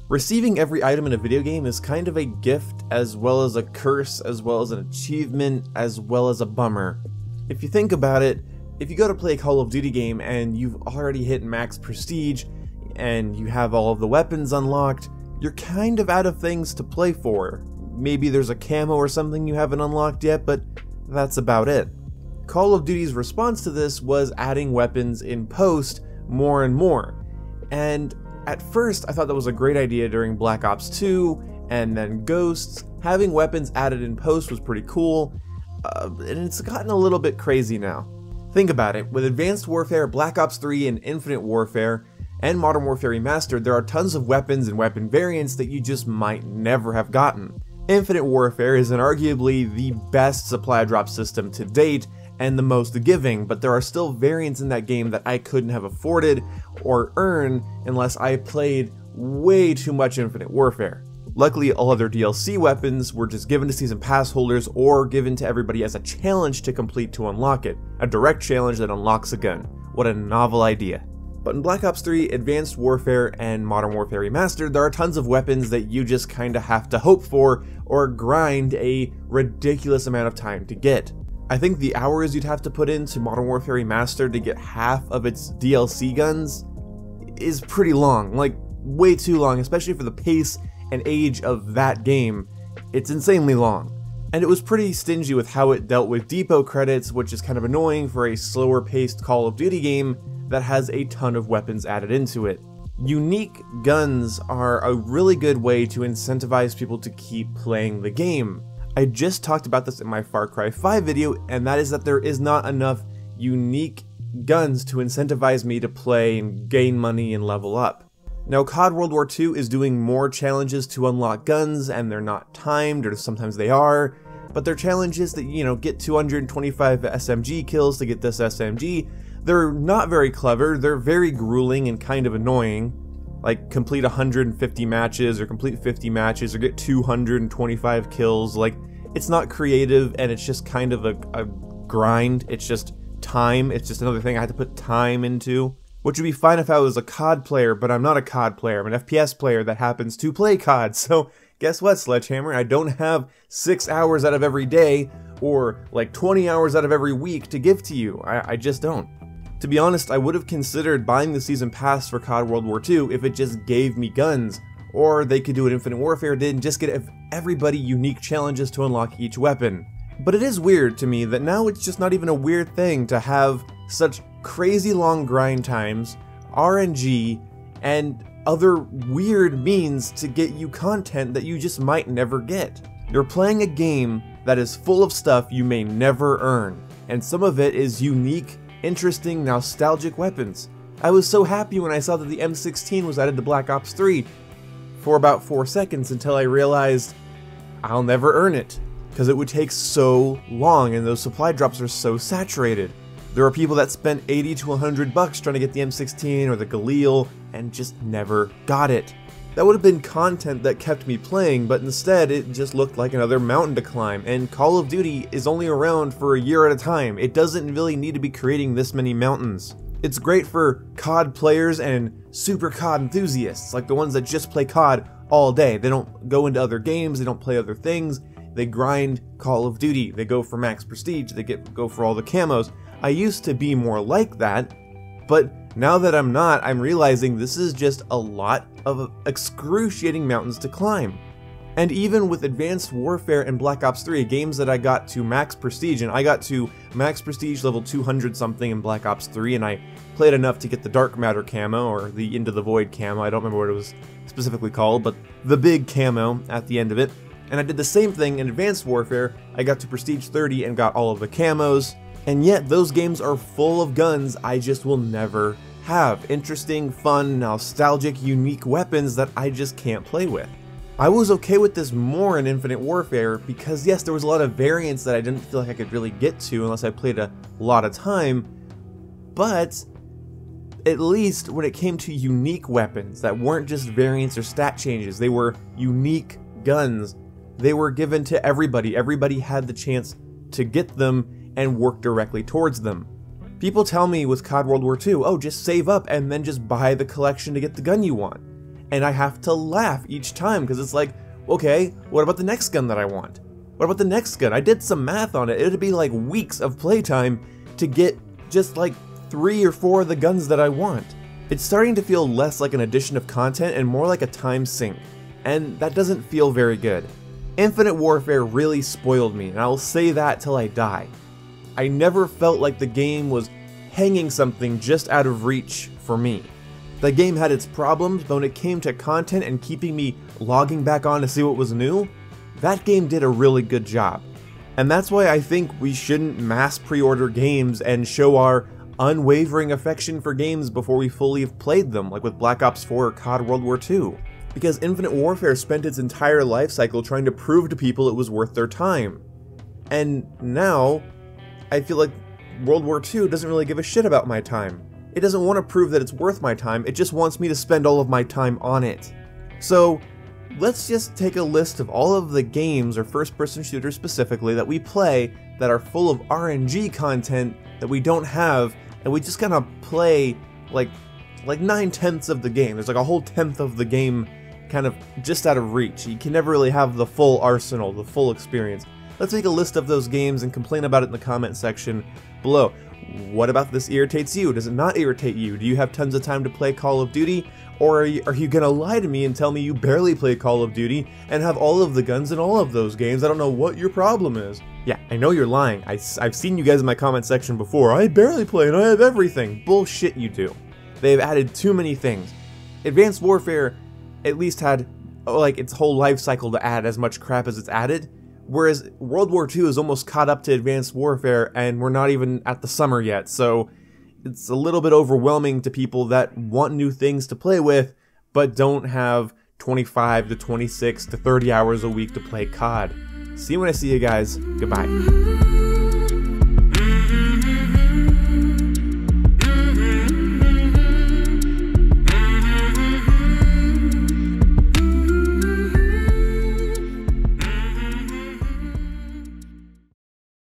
Receiving every item in a video game is kind of a gift, as well as a curse, as well as an achievement, as well as a bummer. If you think about it, if you go to play a Call of Duty game and you've already hit max prestige, and you have all of the weapons unlocked, you're kind of out of things to play for. Maybe there's a camo or something you haven't unlocked yet, but that's about it. Call of Duty's response to this was adding weapons in post more and more. And at first, I thought that was a great idea during Black Ops 2, and then Ghosts. Having weapons added in post was pretty cool, and it's gotten a little bit crazy now. Think about it, with Advanced Warfare, Black Ops 3, and Infinite Warfare, and Modern Warfare Remastered, there are tons of weapons and weapon variants that you just might never have gotten. Infinite Warfare is arguably the best supply drop system to date, and the most giving, but there are still variants in that game that I couldn't have afforded or earned unless I played way too much Infinite Warfare. Luckily, all other DLC weapons were just given to Season Pass holders or given to everybody as a challenge to complete to unlock it. A direct challenge that unlocks a gun. What a novel idea. But in Black Ops 3, Advanced Warfare, and Modern Warfare Remastered, there are tons of weapons that you just kinda have to hope for or grind a ridiculous amount of time to get. I think the hours you'd have to put into Modern Warfare Remastered to get half of its DLC guns is pretty long, like way too long, especially for the pace and age of that game. It's insanely long. And it was pretty stingy with how it dealt with depot credits, which is kind of annoying for a slower paced Call of Duty game that has a ton of weapons added into it. Unique guns are a really good way to incentivize people to keep playing the game. I just talked about this in my Far Cry 5 video, and that is that there is not enough unique guns to incentivize me to play and gain money and level up. Now, COD World War II is doing more challenges to unlock guns, and they're not timed, or sometimes they are, but they're challenges that, you know, get 225 SMG kills to get this SMG. They're not very clever, they're very grueling and kind of annoying. Like, complete 150 matches, or complete 50 matches, or get 225 kills. Like, it's not creative, and it's just kind of a grind. It's just time. It's just another thing I had to put time into. Which would be fine if I was a COD player, but I'm not a COD player. I'm an FPS player that happens to play COD. So, guess what, Sledgehammer? I don't have 6 hours out of every day, or like 20 hours out of every week to give to you. I just don't. To be honest, I would have considered buying the Season Pass for COD World War II if it just gave me guns, or they could do what Infinite Warfare did and just get everybody unique challenges to unlock each weapon. But it is weird to me that now it's just not even a weird thing to have such crazy long grind times, RNG, and other weird means to get you content that you just might never get. You're playing a game that is full of stuff you may never earn, and some of it is unique, interesting, nostalgic weapons. I was so happy when I saw that the M16 was added to Black Ops 3 for about 4 seconds until I realized I'll never earn it, because it would take so long and those supply drops are so saturated. There are people that spent 80 to 100 bucks trying to get the M16 or the Galil and just never got it. That would have been content that kept me playing, but instead it just looked like another mountain to climb, and Call of Duty is only around for a year at a time. It doesn't really need to be creating this many mountains. It's great for COD players and super COD enthusiasts, like the ones that just play COD all day. They don't go into other games, they don't play other things, they grind Call of Duty, they go for max prestige, they go for all the camos. I used to be more like that, but now that I'm not, I'm realizing this is just a lot of excruciating mountains to climb. And even with Advanced Warfare and Black Ops 3, games that I got to max prestige, and I got to max prestige level 200 something in Black Ops 3, and I played enough to get the Dark Matter camo, or the Into the Void camo, I don't remember what it was specifically called, but the big camo at the end of it. And I did the same thing in Advanced Warfare. I got to prestige 30 and got all of the camos, and yet those games are full of guns I just will never have. Interesting, fun, nostalgic, unique weapons that I just can't play with. I was okay with this more in Infinite Warfare because yes, there was a lot of variants that I didn't feel like I could really get to unless I played a lot of time, but at least when it came to unique weapons that weren't just variants or stat changes, they were unique guns. They were given to everybody. Everybody had the chance to get them and work directly towards them. People tell me with COD World War II, oh, just save up and then just buy the collection to get the gun you want. And I have to laugh each time because it's like, okay, what about the next gun that I want? What about the next gun? I did some math on it. It'd be like weeks of playtime to get just like 3 or 4 of the guns that I want. It's starting to feel less like an addition of content and more like a time sink, and that doesn't feel very good. Infinite Warfare really spoiled me, and I'll say that till I die. I never felt like the game was hanging something just out of reach for me. The game had its problems, but when it came to content and keeping me logging back on to see what was new, that game did a really good job. And that's why I think we shouldn't mass pre-order games and show our unwavering affection for games before we fully have played them, like with Black Ops 4 or COD World War II. Because Infinite Warfare spent its entire life cycle trying to prove to people it was worth their time. And now, I feel like World War II doesn't really give a shit about my time. It doesn't want to prove that it's worth my time, it just wants me to spend all of my time on it. So, let's just take a list of all of the games, or first-person shooters specifically, that we play that are full of RNG content that we don't have, and we just kind of play like 9/10ths of the game. There's like a whole 10th of the game kind of just out of reach. You can never really have the full arsenal, the full experience. Let's make a list of those games and complain about it in the comment section below. What about this irritates you? Does it not irritate you? Do you have tons of time to play Call of Duty? Or are you gonna lie to me and tell me you barely play Call of Duty and have all of the guns in all of those games? I don't know what your problem is. Yeah, I know you're lying. I've seen you guys in my comment section before. I barely play and I have everything. Bullshit you do. They've added too many things. Advanced Warfare at least had like its whole life cycle to add as much crap as it's added, whereas World War II is almost caught up to Advanced Warfare and we're not even at the summer yet, so it's a little bit overwhelming to people that want new things to play with but don't have 25 to 26 to 30 hours a week to play COD. See you when I see you guys. Goodbye.